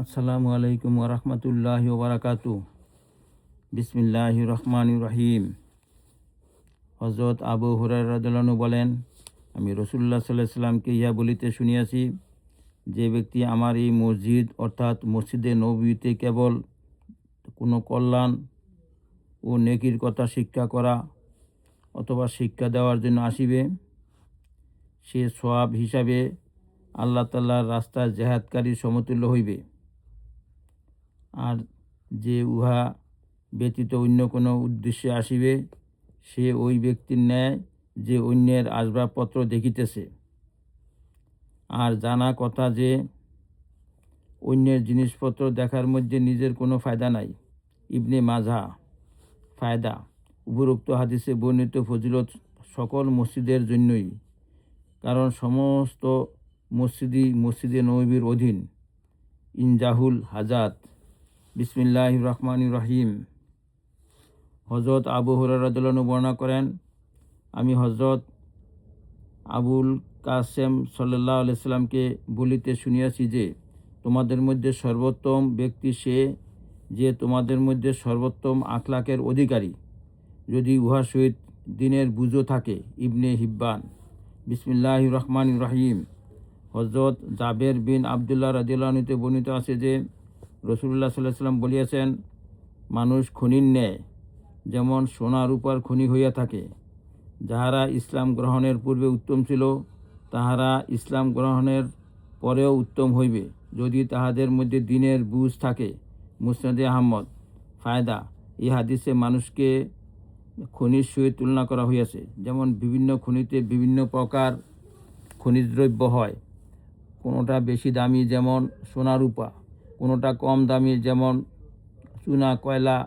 আসসালামু আলাইকুম ওরহমতুল্লাহি ওবরাকাতু। বিসমিল্লাহির রহমানির রহিম। হযরত আবু হুরায়রা রাদিয়াল্লাহু আনহু বলেন, আমি রাসূলুল্লাহ সাল্লাল্লাহু আলাইহি সাল্লামকে ইহা বলিতে শুনিয়াছি, যে ব্যক্তি আমার এই মসজিদ অর্থাৎ মসজিদে নববীতে কেবল কোনো কল্যাণ ও নেকির কথা শিক্ষা করা অথবা শিক্ষা দেওয়ার জন্য আসিবে, সে সওয়াব হিসাবে আল্লাহ তাআলার রাস্তায় জেহাদকারী সমতুল্য হইবে। আর যে উহা ব্যতীত অন্য কোনো উদ্দেশ্যে আসিবে, সে ওই ব্যক্তির ন্যায় যে অন্যের আসবাবপত্র দেখিতেছে। আর জানা কথা যে অন্যের জিনিসপত্র দেখার মধ্যে নিজের কোনো ফায়দা নাই। ইবনে মাজাহ। ফায়দা: উপরোক্ত হাদিসে বর্ণিত ফজিলত সকল মসজিদের জন্যই, কারণ সমস্ত মসজিদই মসজিদে নববীর অধীন। ইনজাহুল হাজাত। বিসমিল্লাহির রহমানির রহিম। হযরত আবু হুরায়রা রাদিয়াল্লাহু আনহু বর্ণনা করেন, আমি হযরত আবুল কাসেম সাল্লাল্লাহু আলাইহি সাল্লামকে বলিতে শুনিয়াছি যে, তোমাদের মধ্যে সর্বোত্তম ব্যক্তি সে যে তোমাদের মধ্যে সর্বোত্তম আখলাকের অধিকারী, যদি উহার সহিত দ্বীনের বুঝও থাকে। ইবনে হিব্বান। বিসমিল্লাহির রহমানির রহিম। হযরত জাবের বিন আবদুল্লাহ রাদিয়াল্লাহু আনহু বর্ণিত আছে যে, রাসূলুল্লাহ সাল্লাল্লাহু আলাইহি সাল্লাম বলিয়াছেন, মানুষ খনির ন্যায় যেমন সোনা রূপার খনি হইয়া থাকে। যাহারা ইসলাম গ্রহণের পূর্বে উত্তম ছিল, তাহারা ইসলাম গ্রহণের পরেও উত্তম হইবে, যদি তাহাদের মধ্যে দ্বীনের বুঝ থাকে। মুসনাদে আহমদ। ফায়দা: এই হাদিসে মানুষকে খনির সহিত তুলনা করা হইয়াছে। যেমন বিভিন্ন খনিতে বিভিন্ন প্রকার খনিজ দ্রব্য হয়, কোনোটা বেশি দামি যেমন সোনা রূপা, কোনোটা কম দামি যেমন চুনা কয়লা।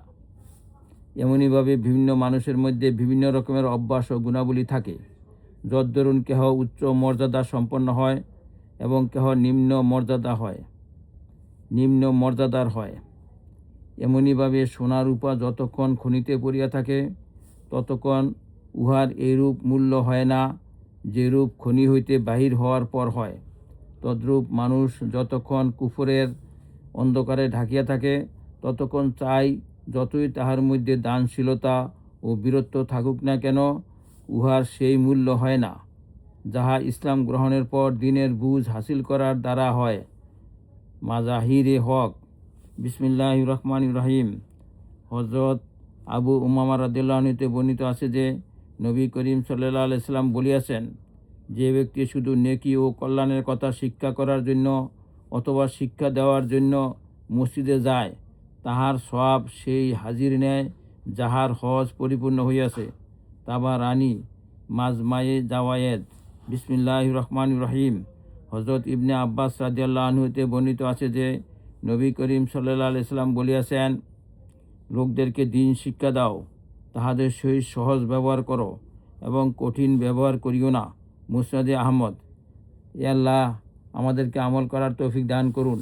এমনিভাবে বিভিন্ন মানুষের মধ্যে বিভিন্ন রকমের অভ্যাস ও গুণাবলী থাকে। যদ্দরুন কেহ উচ্চ মর্যাদা সম্পন্ন হয় এবং কেহ নিম্ন মর্যাদার হয়। এমনিভাবে সোনা রূপা যতক্ষণ খনিতে পড়িয়া থাকে, ততক্ষণ উহার এইরূপ মূল্য হয় না, যেরূপ খনি হইতে বাহির হওয়ার পর হয়। তদ্রূপ মানুষ যতক্ষণ কুফরের অন্ধকারে ঢাকিয়া থাকে, ততক্ষণ চাই যতই তাহার মধ্যে দানশীলতা ও বীরত্ব থাকুক না কেন, উহার সেই মূল্য হয় না, যাহা ইসলাম গ্রহণের পর দ্বীনের বুঝ হাসিল করার দ্বারা হয়। মাজাহিরে হক। বিসমিল্লাহির রহমানির রহিম। হযরত আবু উমামা রাদিয়াল্লাহু আনহু হতে বর্ণিত আছে যে, নবী করিম সাল্লাল্লাহু আলাইহি সাল্লাম বলিয়াছেন, যে ব্যক্তি শুধু নেকি ও কল্যাণের কথা শিক্ষা করার জন্য অথবা শিক্ষা দেওয়ার জন্য মসজিদে যায়, তাহার সওয়াব সেই হাজির নেয় যাহার হজ পরিপূর্ণ হইয়াছে। তাবারানী। মাজমায়ে জাওয়ায়েদ। বিসমিল্লাহির রহমানির রহিম। হযরত ইবনে আব্বাস রাদিয়াল্লাহু আনহু হতে বর্ণিত আছে যে, নবী করিম সাল্লাল্লাহু আলাইহি সাল্লাম বলিয়াছেন, লোকদেরকে দ্বীন শিক্ষা দাও, তাহাদের সহিত সহজ ব্যবহার করো এবং কঠিন ব্যবহার করিও না। মুসনাদে আহমদ। এ আল্লাহ আমাদেরকে আমল করার তৌফিক দান করুন।